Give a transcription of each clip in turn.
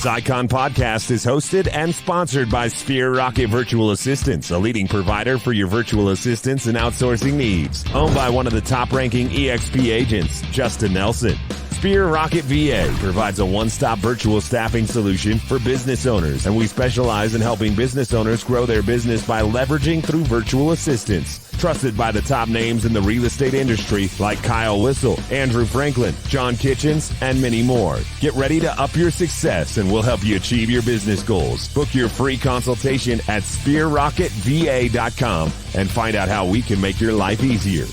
This Icon podcast is hosted and sponsored by Sphere Rocket Virtual Assistants, a leading provider for your virtual assistants and outsourcing needs. Owned by one of the top-ranking EXP agents, Justin Nelson. Sphere Rocket VA provides a one-stop virtual staffing solution for business owners, and we specialize in helping business owners grow their business by leveraging through virtual assistants. Trusted by the top names in the real estate industry like Kyle Whistle, Andrew Franklin, John Kitchens, and many more. Get ready to up your success and we'll help you achieve your business goals. Book your free consultation at sphererocketva.com and find out how we can make your life easier.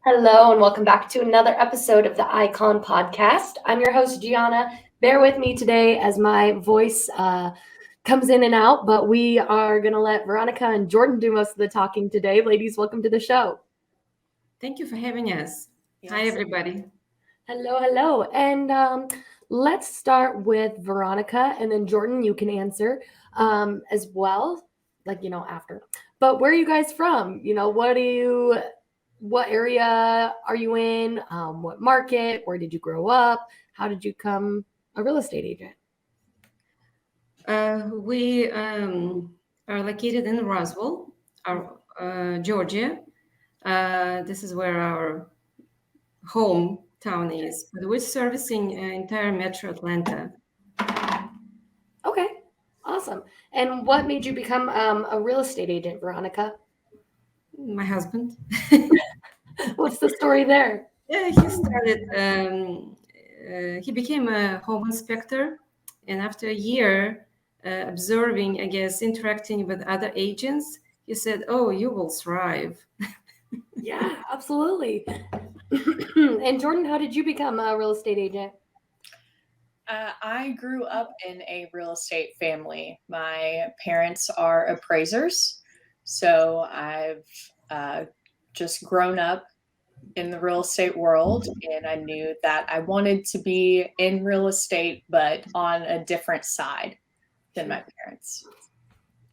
Hello and welcome back to another episode of the Icon Podcast. I'm your host, Gianna. Bear with me today as my voice comes in and out, but we are going to let Veronika and Jordan do most of the talking today. Ladies, welcome to the show. Thank you for having us. Yes. Hi, everybody. Hello. And let's start with Veronika, and then Jordan, you can answer as well, after. But where are you guys from? What area are you in? What market? Where did you grow up? How did you become a real estate agent? We are located in Roswell, Georgia. This is where our hometown is. But we're servicing entire Metro Atlanta. Okay, awesome. And what made you become a real estate agent, Veronika? My husband. What's the story there? Yeah, he started. He became a home inspector, and after a year observing, interacting with other agents, he said, "Oh, you will thrive." Yeah, absolutely. And Jordan, how did you become a real estate agent? I grew up in a real estate family. My parents are appraisers. So I've just grown up in the real estate world, and I knew that I wanted to be in real estate, but on a different side than my parents.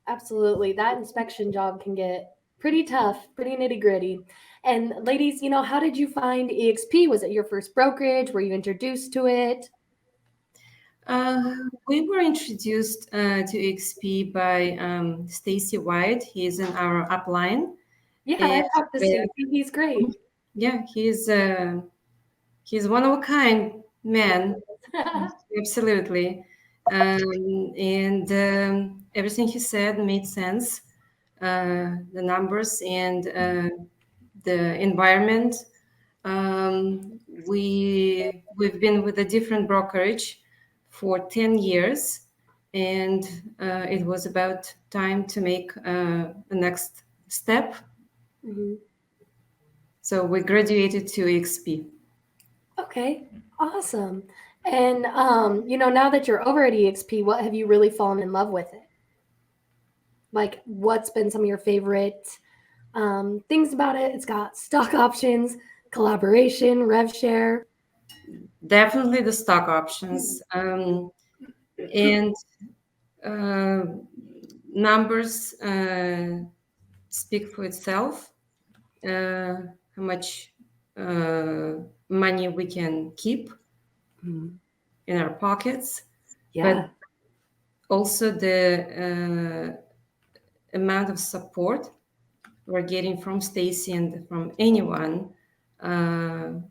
Absolutely. That inspection job can get pretty tough, pretty nitty gritty. And ladies, how did you find EXP? Was it your first brokerage? Were you introduced to it? We were introduced to EXP by Stacy White. He's in our upline. Yeah, I talked to Stacy. He's great. Yeah, he's one of a kind man. Absolutely. And everything he said made sense. The numbers and the environment. We've been with a different brokerage for 10 years, and it was about time to make the next step. Mm-hmm. So we graduated to EXP. Okay, awesome. And, now that you're over at EXP, what have you really fallen in love with it? Like, what's been some of your favorite things about it? It's got stock options, collaboration, rev share. Definitely the stock options. And numbers speak for itself. How much money we can keep in our pockets. Yeah. But also the amount of support we're getting from Stacy and from anyone at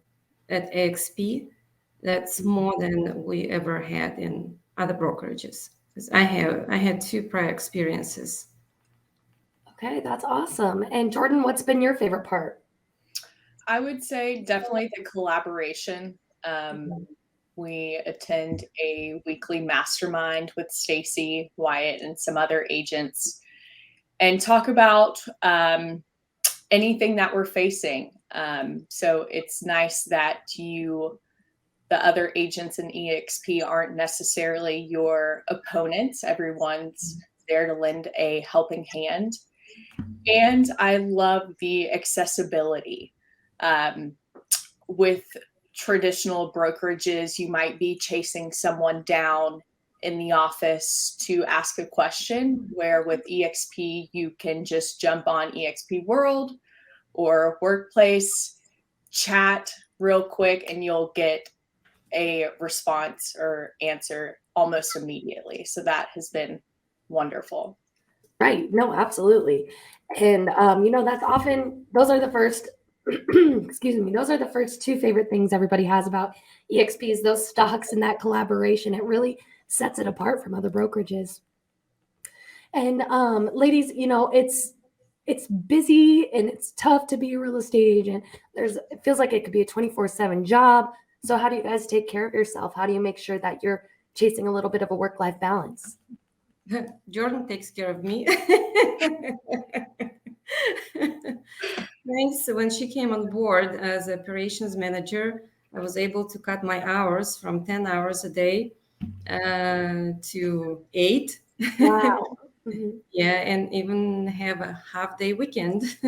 EXP, that's more than we ever had in other brokerages. Because I had 2 prior experiences. Okay, that's awesome. And Jordan, what's been your favorite part? I would say definitely the collaboration. We attend a weekly mastermind with Stacy, Wyatt, and some other agents, and talk about anything that we're facing. So it's nice that the other agents in EXP aren't necessarily your opponents. Everyone's there to lend a helping hand. And I love the accessibility. With traditional brokerages, you might be chasing someone down in the office to ask a question, where with EXP, you can just jump on EXP World or Workplace, chat real quick, and you'll get a response or answer almost immediately. So that has been wonderful. Right. No, absolutely. And, that's often, those are the first, excuse me, those are the first two favorite things everybody has about EXPs, those stocks and that collaboration. It really sets it apart from other brokerages. And ladies, it's busy and it's tough to be a real estate agent. It feels like it could be a 24/7 job. So how do you guys take care of yourself? How do you make sure that you're chasing a little bit of a work-life balance? Jordan takes care of me. Thanks. When she came on board as operations manager, I was able to cut my hours from 10 hours a day to 8. Wow. Mhm. Yeah, and even have a half-day weekend.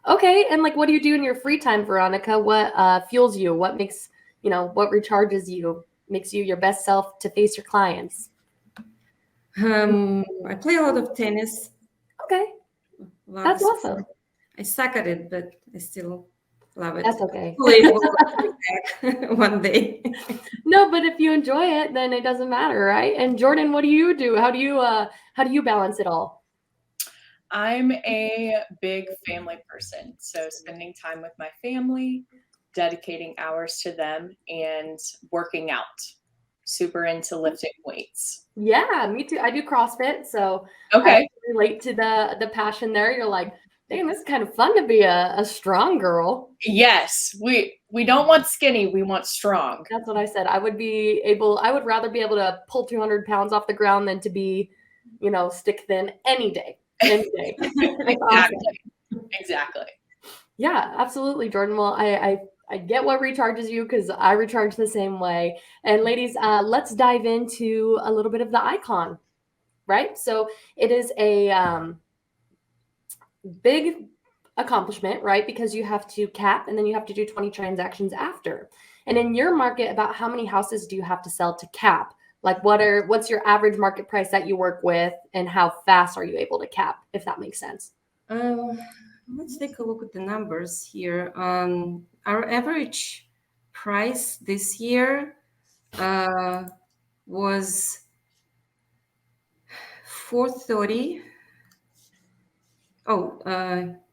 Okay. And like, what do you do in your free time, Veronica? What fuels you? What makes, what recharges you, makes you your best self to face your clients? I play a lot of tennis. Okay. That's awesome. I suck at it, but I still love it. That's okay. One day. No, but if you enjoy it, then it doesn't matter, right? And Jordan, what do you do? How do you balance it all? I'm a big family person, so spending time with my family, dedicating hours to them, and working out. Super into lifting weights. Yeah, me too. I do CrossFit, so Okay. I relate to the passion there. You're like, dang, this is kind of fun to be a strong girl. Yes, we don't want skinny, we want strong. That's what I said. I would rather be able to pull 200 pounds off the ground than to be, stick thin any day. Exactly. Awesome. Exactly. Yeah, absolutely, Jordan. Well, I get what recharges you because I recharge the same way. And ladies, let's dive into a little bit of the icon, right? So it is a big accomplishment, right? Because you have to cap and then you have to do 20 transactions after. And in your market, about how many houses do you have to sell to cap? Like what's your average market price that you work with and how fast are you able to cap, if that makes sense? Let's take a look at the numbers here. Our average price this year was $430.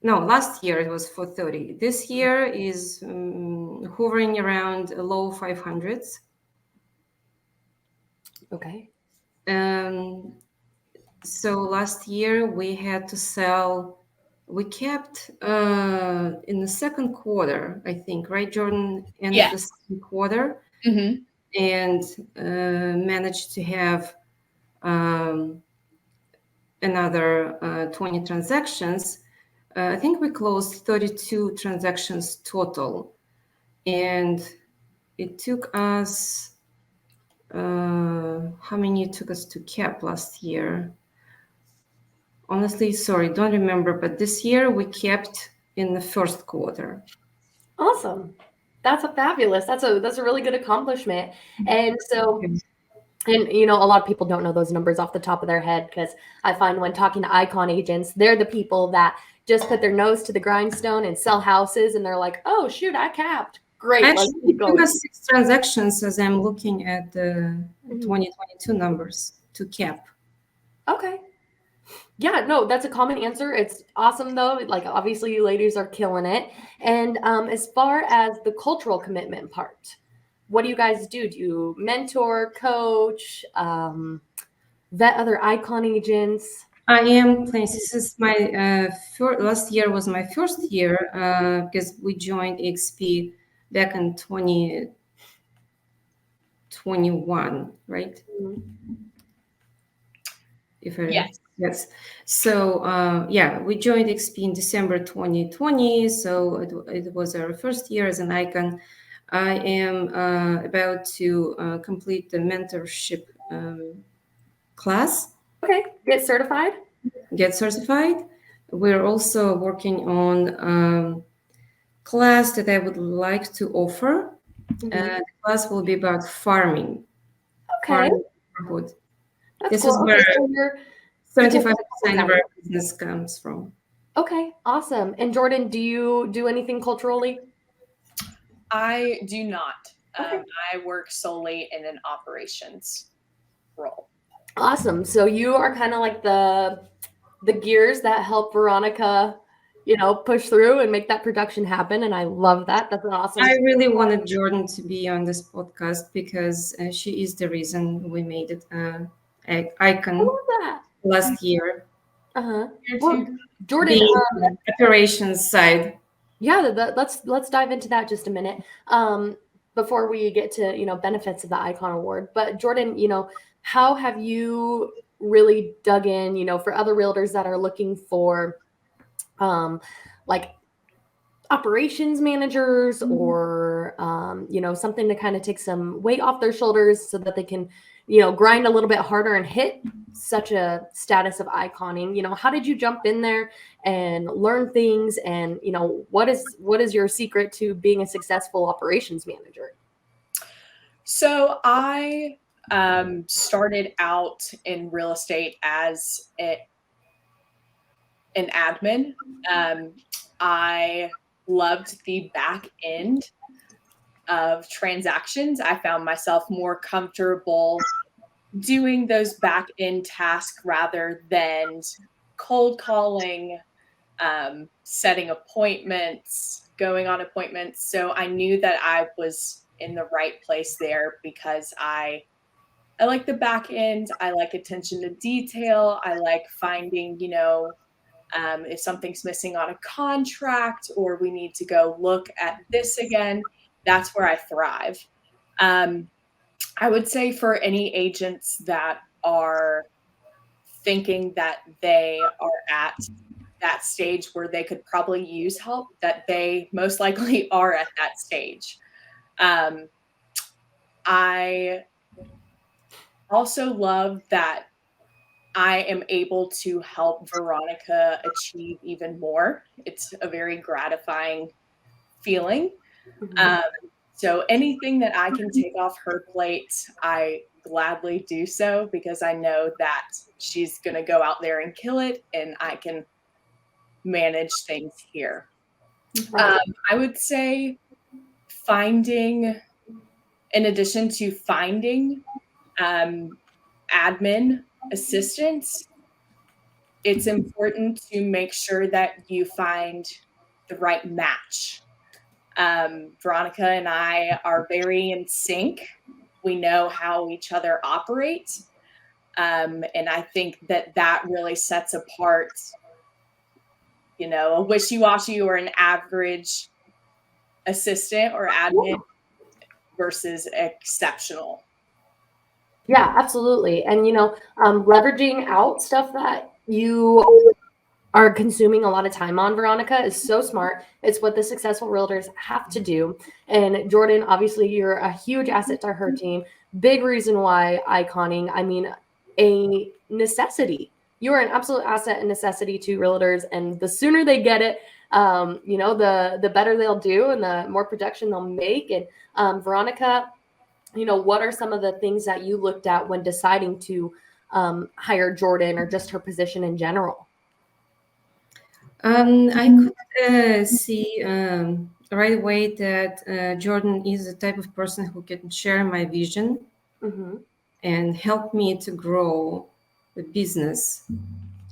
No, last year it was $430. This year is hovering around low 500s. Okay. So last year we had to sell. We kept in the second quarter, I think, right, Jordan? End of the second quarter, and managed to have another 20 transactions. I think we closed 32 transactions total, and it took us how many it took us to cap last year? Honestly, sorry, don't remember, but this year we kept in the first quarter. Awesome. That's fabulous. That's a really good accomplishment. And so, and a lot of people don't know those numbers off the top of their head because I find when talking to icon agents, they're the people that just put their nose to the grindstone and sell houses, and they're like, "Oh shoot, I capped. Great." Actually, it took us 6 transactions as I'm looking at the 2022 numbers to cap. Okay. Yeah, no, that's a common answer. It's awesome though. Like obviously you ladies are killing it. And as far as the cultural commitment part, what do you guys do? Do you mentor, coach, vet other icon agents? I am planning. This is my last year was my first year because we joined EXP back in 2021, right? Yes. So we joined EXP in December 2020. So it was our first year as an icon. I am about to complete the mentorship class. Okay. Get certified. We're also working on class that I would like to offer. The class will be about farming. Okay. Farming. That's this cool. is where 75% of our business comes from. Okay, awesome. And Jordan, do you do anything culturally? I do not. Okay. I work solely in an operations role. Awesome. So you are kind of like the gears that help Veronika, push through and make that production happen. And I love that. That's an awesome. I really wanted Jordan to be on this podcast because she is the reason we made it I icon love that. last year. Uh-huh. Here Well, too. Jordan, The operations side. yeah, let's dive into that just a minute. Before we get to, benefits of the Icon Award. But Jordan, how have you really dug in, for other realtors that are looking for like operations managers or something to kind of take some weight off their shoulders so that they can grind a little bit harder and hit such a status of iconing? How did you jump in there and learn things, and what is your secret to being a successful operations manager? So I started out in real estate as an admin. I loved the back end of transactions. I found myself more comfortable doing those back end tasks rather than cold calling, setting appointments, going on appointments. So I knew that I was in the right place there because I like the back end. I like attention to detail. I like finding, if something's missing on a contract or we need to go look at this again, that's where I thrive. I would say for any agents that are thinking that they are at that stage where they could probably use help, that they most likely are at that stage. I also love that I am able to help Veronika achieve even more. It's a very gratifying feeling. So anything that I can take off her plate, I gladly do so because I know that she's going to go out there and kill it, and I can manage things here. Right. I would say in addition to finding admin assistants, it's important to make sure that you find the right match. Veronika and I are very in sync. We know how each other operate. And I think that really sets apart, a wishy-washy or an average assistant or admin versus exceptional. Yeah, absolutely. And leveraging out stuff that you are consuming a lot of time on, Veronika, is so smart. It's what the successful realtors have to do. And Jordan, obviously, you're a huge asset to her team. Big reason why iconing, a necessity. You are an absolute asset and necessity to realtors. And the sooner they get it, the better they'll do and the more production they'll make. And Veronika, what are some of the things that you looked at when deciding to hire Jordan or just her position in general? I could see right away that Jordan is the type of person who can share my vision and help me to grow the business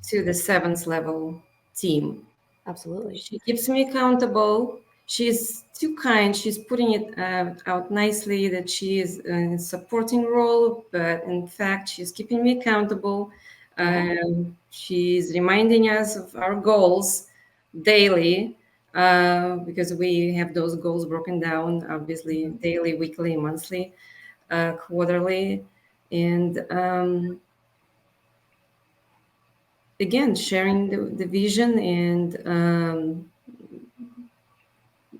to the 7th level team. Absolutely. She keeps me accountable. She's too kind. She's putting it out nicely that she is in a supporting role, but in fact, she's keeping me accountable. She's reminding us of our goals daily because we have those goals broken down, obviously, daily, weekly, monthly, quarterly. And again, sharing the vision and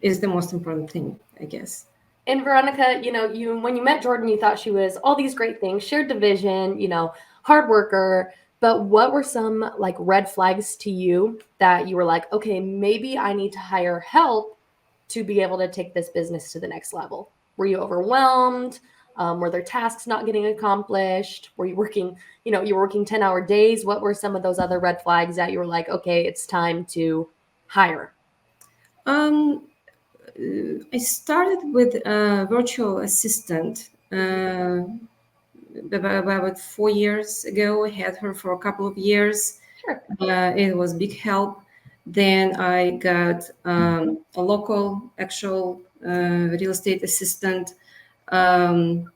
is the most important thing, I guess. And Veronika, you when you met Jordan, you thought she was all these great things, shared the vision, hard worker. But what were some like red flags to you that you were like, okay, maybe I need to hire help to be able to take this business to the next level? Were you overwhelmed? Were there tasks not getting accomplished? Were you working, you were working 10-hour days? What were some of those other red flags that you were like, okay, it's time to hire? I started with a virtual assistant about 4 years ago. I had her for a couple of years. Sure. It was big help. Then I got a local actual real estate assistant. Um,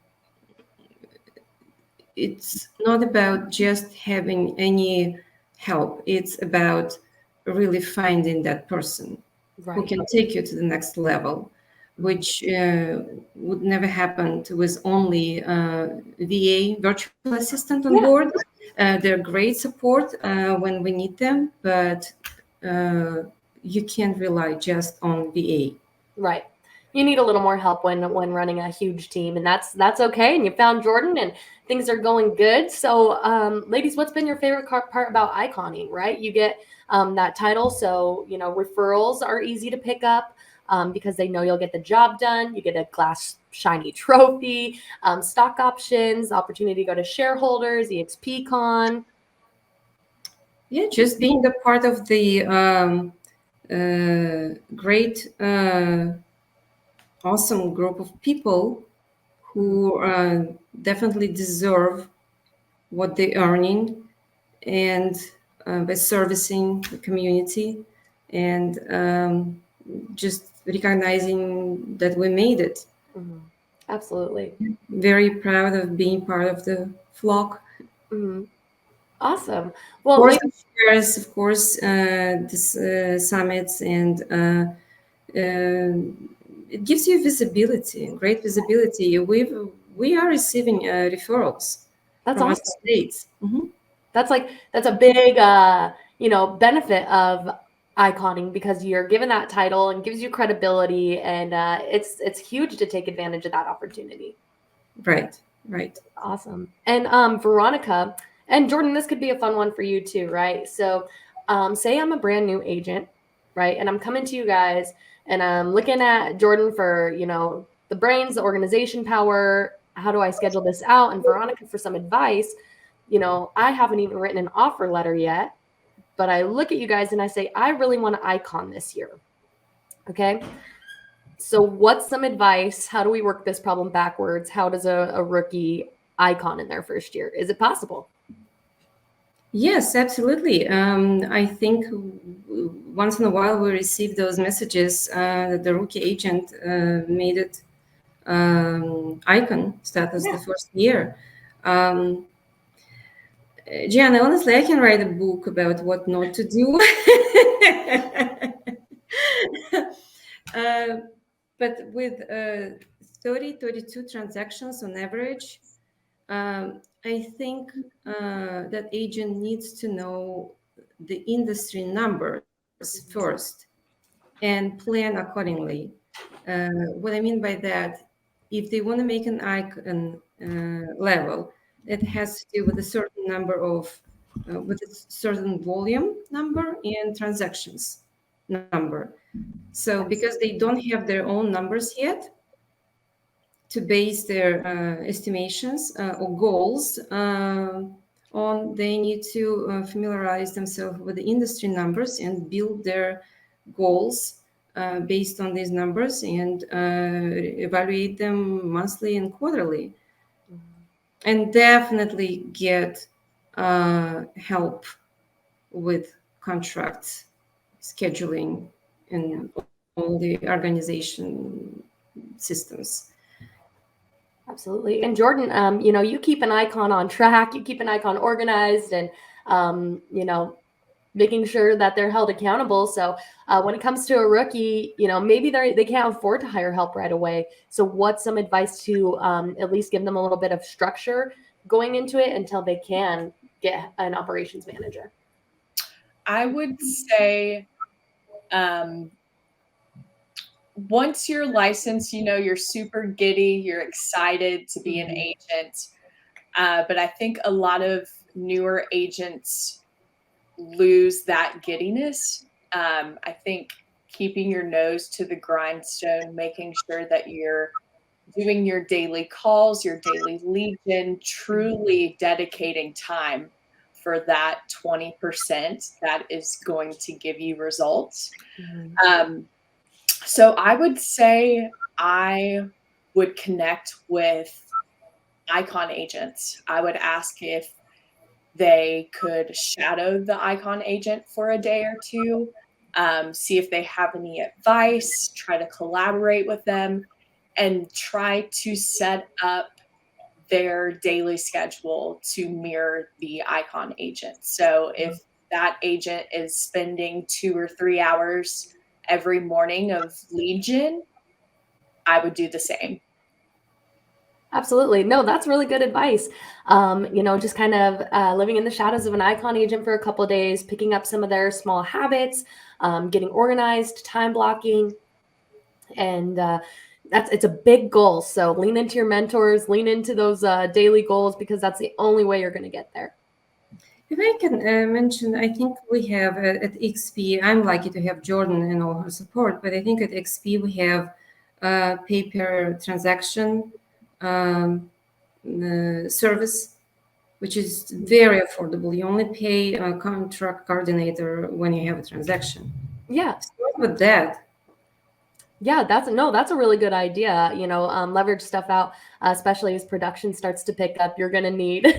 it's not about just having any help. It's about really finding that person who Right. can take you to the next level, which would never happen with only VA virtual assistant on Yeah. board. They're great support when we need them, but you can't rely just on VA. Right. You need a little more help when running a huge team, and that's okay. And you found Jordan, and things are going good. So, ladies, what's been your favorite part about iconing? Right, you get that title, so referrals are easy to pick up because they know you'll get the job done. You get a glass shiny trophy, stock options, opportunity to go to shareholders, EXP Con. Yeah, just being a part of the great, awesome group of people who definitely deserve what they're earning, and by servicing the community, and just recognizing that we made it. Mhm. Absolutely. Very proud of being part of the flock. Mhm. Awesome. Of Well, course, ladies, shares, of course, this summits, and it gives you visibility, great visibility. We are receiving referrals that's from other awesome. states. Mhm. That's a big benefit of iconing, because you're given that title and gives you credibility, and it's huge to take advantage of that opportunity. Right, right. Awesome. And Veronika and Jordan, this could be a fun one for you too, right? So say I'm a brand new agent, right? And I'm coming to you guys, and I'm looking at Jordan for, the brains, the organization power. How do I schedule this out? And Veronika for some advice. I haven't even written an offer letter yet, but I look at you guys and I say, I really want to icon this year. Okay. So what's some advice? How do we work this problem backwards? How does a rookie icon in their first year? Is it possible? Yes, absolutely. I think once in a while we receive those messages that the rookie agent made it icon status the first year. Gianna, honestly, I can write a book about what not to do. But with 32 transactions on average, I think that agent needs to know the industry numbers first and plan accordingly. What I mean by that, if they want to make an icon level, it has to do with a certain number of, with a certain volume number and transactions number. So because they don't have their own numbers yet to base their estimations or goals on, they need to familiarize themselves with the industry numbers and build their goals based on these numbers, and evaluate them monthly and quarterly. And definitely get help with contracts, scheduling, and all the organization systems. Absolutely. And Jordan, you keep an icon on track, you keep an icon organized, and making sure that they're held accountable. So when it comes to a rookie, maybe they can't afford to hire help right away. So what's some advice to at least give them a little bit of structure going into it until they can get an operations manager? I would say once you're licensed, you're super giddy, you're excited to be an agent. But I think a lot of newer agents lose that giddiness. I think keeping your nose to the grindstone, making sure that you're doing your daily calls, your daily lead gen, truly dedicating time for that 20% that is going to give you results. So I would say I would connect with icon agents. I would ask if they could shadow the icon agent for a day or two, see if they have any advice, try to collaborate with them, and try to set up their daily schedule to mirror the icon agent. So if that agent is spending 2 or 3 hours every morning of lead gen, I would do the same. Absolutely. No, that's really good advice. Just kind of living in the shadows of an icon agent for a couple of days, picking up some of their small habits, getting organized, time blocking, and it's a big goal. So lean into your mentors, lean into those daily goals, because that's the only way you're going to get there. If I can mention, I think we have at EXP, I'm lucky to have Jordan and all her support, but I think at EXP we have pay per transaction service, which is very affordable. You only pay a contract coordinator when you have a transaction. Yeah. Start with that. Yeah, that's a really good idea. Leverage stuff out, especially as production starts to pick up. You're gonna need to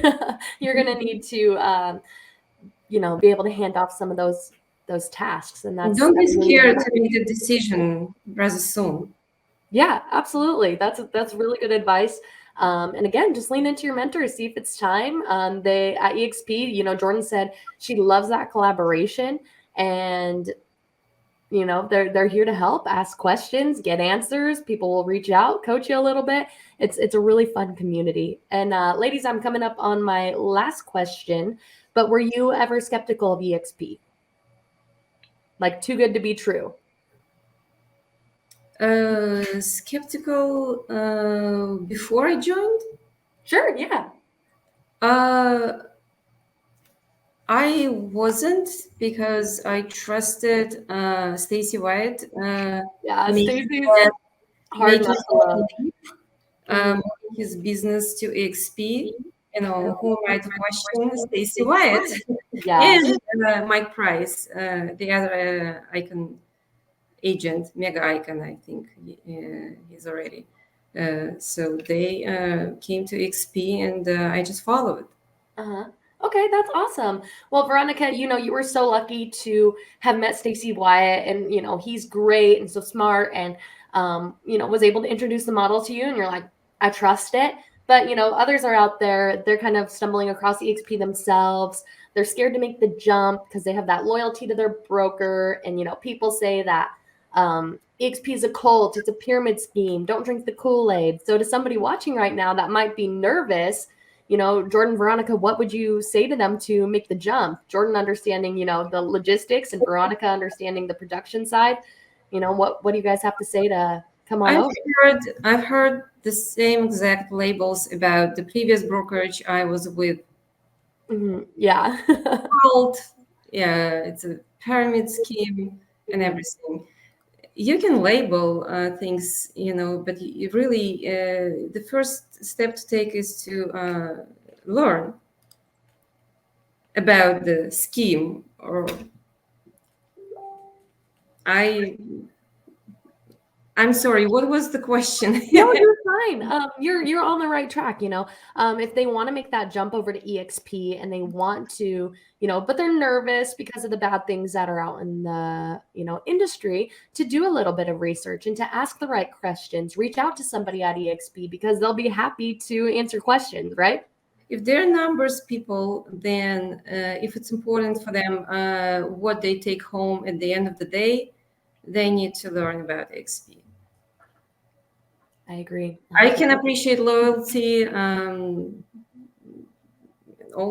be able to hand off some of those tasks, and Don't be really scared good. to make the decision rather soon. Yeah, absolutely. That's really good advice. And again, just lean into your mentors, see if it's time. They at EXP, Jordan said she loves that collaboration, and they're here to help, ask questions, get answers. People will reach out, coach you a little bit. It's a really fun community. And ladies, I'm coming up on my last question, but were you ever skeptical of EXP? Like too good to be true? Skeptical before I joined? Sure, yeah. I wasn't, because I trusted Stacy White. Yeah, making Stacey's that- hard making not to love. his business to EXP. Who might question Stacy White Yeah. and Mike Price, the other icon agent, mega icon, I think he's already. So they came to EXP, and I just followed. Uh-huh. Okay, that's awesome. Well, Veronika, you were so lucky to have met Stacy Wyatt, and he's great and so smart, and was able to introduce the model to you, and you're like, I trust it. But others are out there, they're kind of stumbling across EXP themselves. They're scared to make the jump because they have that loyalty to their broker, and people say that EXP is a cult, it's a pyramid scheme. Don't drink the Kool-Aid. So to somebody watching right now that might be nervous, Jordan, Veronika, what would you say to them to make the jump? Jordan understanding, the logistics, and Veronika understanding the production side. What do you guys have to say to come on over? I've heard the same exact labels about the previous brokerage I was with. Yeah. Cult, yeah, it's a pyramid scheme and everything. You can label things, but you really, the first step to take is to learn about the scheme. Or I'm sorry, what was the question? No, you're fine. You're on the right track. If they want to make that jump over to EXP, and they want to, but they're nervous because of the bad things that are out in the, industry, to do a little bit of research and to ask the right questions, reach out to somebody at EXP, because they'll be happy to answer questions, right? If they're numbers people, then if it's important for them what they take home at the end of the day, they need to learn about EXP. I agree. I can appreciate loyalty all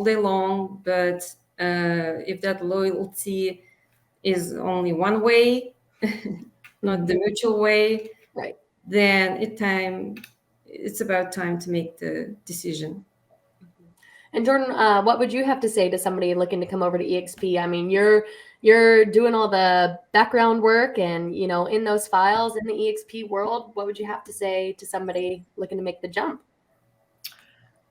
day long, but if that loyalty is only one way, not the mutual way, right, then it's about time to make the decision. And Jordan, what would you have to say to somebody looking to come over to EXP? I mean, you're doing all the background work, and in those files in the EXP world. What would you have to say to somebody looking to make the jump?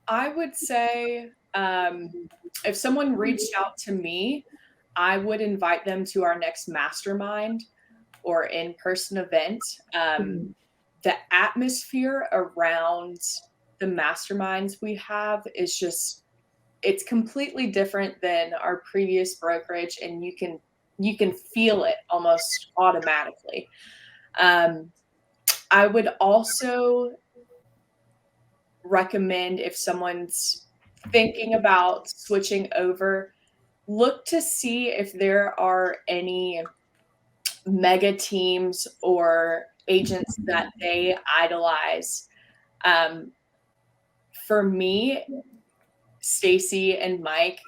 I would say if someone reached out to me, I would invite them to our next mastermind, or in-person event, the atmosphere around the masterminds we have is just, it's completely different than our previous brokerage, and you can feel it almost automatically. I would also recommend, if someone's thinking about switching over, look to see if there are any mega teams or agents that they idolize. For me, Stacy and Mike,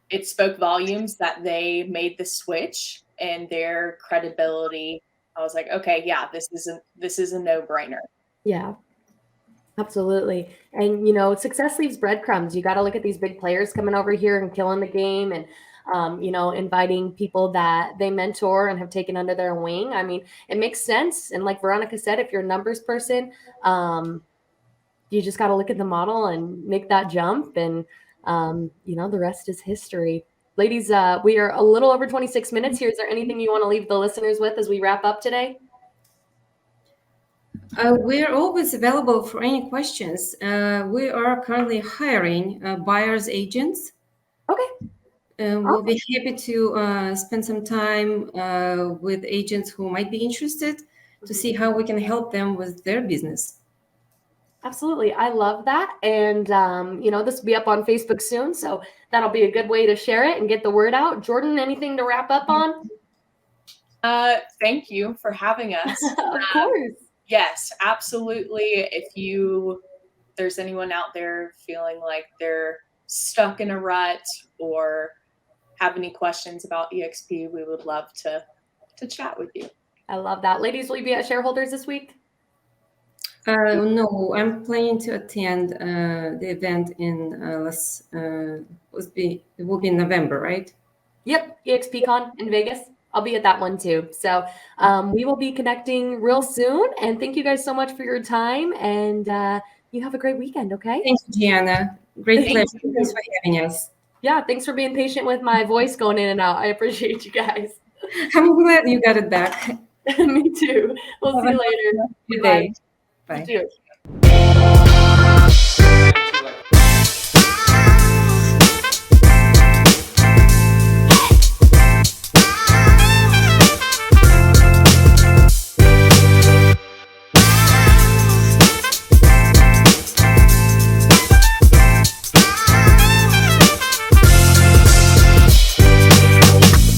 it spoke volumes that they made the switch, and their credibility, I was like, okay, yeah, this is a no-brainer. Yeah, absolutely. And, success leaves breadcrumbs. You got to look at these big players coming over here and killing the game, and, inviting people that they mentor and have taken under their wing. I mean, it makes sense. And like Veronika said, if you're a numbers person, you just got to look at the model and make that jump. And, the rest is history. Ladies, we are a little over 26 minutes here. Is there anything you want to leave the listeners with as we wrap up today? We're always available for any questions. We are currently hiring buyer's agents. Okay. We'll be happy to spend some time with agents who might be interested to see how we can help them with their business. Absolutely. I love that. And, this will be up on Facebook soon, so that'll be a good way to share it and get the word out. Jordan, anything to wrap up on? Thank you for having us. Of course. Yes, absolutely. If there's anyone out there feeling like they're stuck in a rut or have any questions about EXP, we would love to chat with you. I love that. Ladies, will you be at Shareholders this week? No, I'm planning to attend the event in it will be in November, right? Yep, EXPCon in Vegas. I'll be at that one too. So we will be connecting real soon. And thank you guys so much for your time. And you have a great weekend, okay? Thank you, Gianna. Great pleasure. Thanks for having us. Yeah, thanks for being patient with my voice going in and out. I appreciate you guys. I'm glad you got it back. Me too. We'll see you later. Good day. Bye. You too.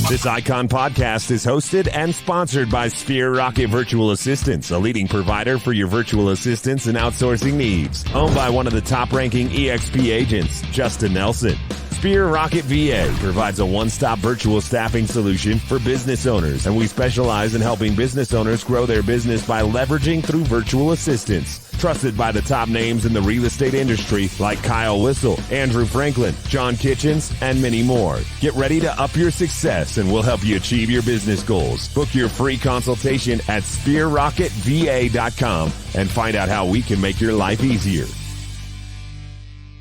This Icon podcast is hosted and sponsored by Sphere Rocket Virtual Assistants, a leading provider for your virtual assistants and outsourcing needs. Owned by one of the top-ranking EXP agents, Justin Nelson. Sphere Rocket VA provides a one-stop virtual staffing solution for business owners, and we specialize in helping business owners grow their business by leveraging through virtual assistants. Trusted by the top names in the real estate industry like Kyle Whistle, Andrew Franklin, John Kitchens, and many more. Get ready to up your success and we'll help you achieve your business goals. Book your free consultation at sphererocketva.com and find out how we can make your life easier.